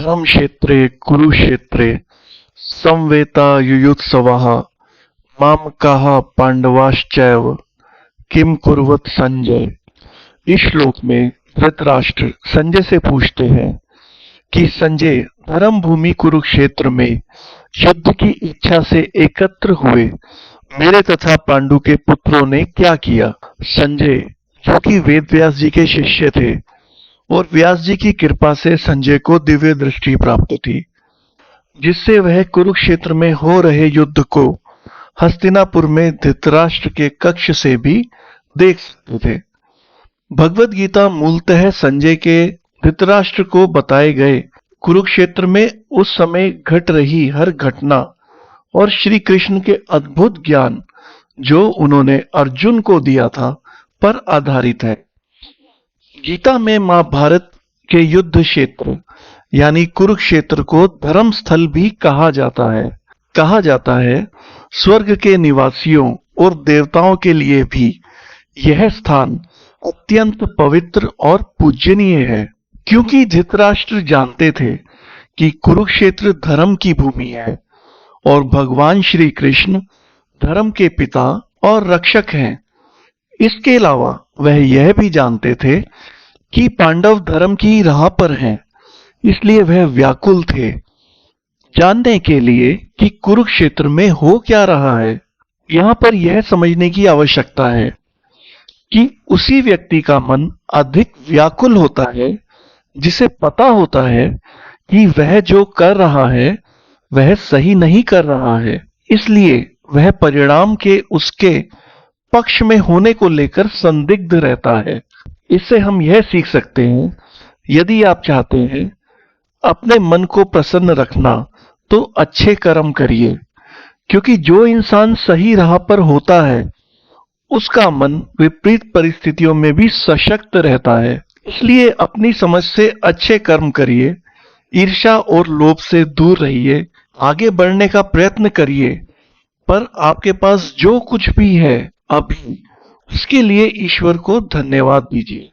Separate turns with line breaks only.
धर्मक्षेत्रे कुरुक्षेत्रे समवेतायुयुत्सवः मामकाः पांडवाश्चैव किम कुर्वत संजय। इस श्लोक में धृतराष्ट्र संजय से पूछते हैं कि संजय, धर्म भूमि कुरुक्षेत्र में युद्ध की इच्छा से एकत्र हुए मेरे तथा पांडु के पुत्रों ने क्या किया। संजय, जो कि वेद व्यास जी के शिष्य थे और व्यास जी की कृपा से संजय को दिव्य दृष्टि प्राप्त थी, जिससे वह कुरुक्षेत्र में हो रहे युद्ध को हस्तिनापुर में धृतराष्ट्र के कक्ष से भी देख सकते थे। भगवत गीता मूलतः संजय के धृतराष्ट्र को बताए गए कुरुक्षेत्र में उस समय घट रही हर घटना और श्री कृष्ण के अद्भुत ज्ञान जो उन्होंने अर्जुन को दिया था पर आधारित है। गीता में महाभारत के युद्ध क्षेत्र यानी कुरुक्षेत्र को धर्म स्थल भी कहा जाता है। स्वर्ग के निवासियों और देवताओं के लिए भी यह स्थान अत्यंत पवित्र और पूजनीय है, क्योंकि धृतराष्ट्र जानते थे कि कुरुक्षेत्र धर्म की भूमि है और भगवान श्री कृष्ण धर्म के पिता और रक्षक हैं। इसके अलावा वह यह भी जानते थे कि पांडव धर्म की राह पर हैं, इसलिए वह व्याकुल थे जानने के लिए कि कुरुक्षेत्र में हो क्या रहा है। यहाँ पर यह समझने की आवश्यकता है कि उसी व्यक्ति का मन अधिक व्याकुल होता है जिसे पता होता है कि वह जो कर रहा है वह सही नहीं कर रहा है, इसलिए वह परिणाम के उसके पक्ष में होने को लेकर संदिग्ध रहता है। इससे हम यह सीख सकते हैं, यदि आप चाहते हैं अपने मन को प्रसन्न रखना तो अच्छे कर्म करिए, क्योंकि जो इंसान सही राह पर होता है उसका मन विपरीत परिस्थितियों में भी सशक्त रहता है। इसलिए अपनी समझ से अच्छे कर्म करिए, ईर्ष्या और लोभ से दूर रहिए, आगे बढ़ने का प्रयत्न करिए, पर आपके पास जो कुछ भी है अभी उसके लिए ईश्वर को धन्यवाद दीजिए।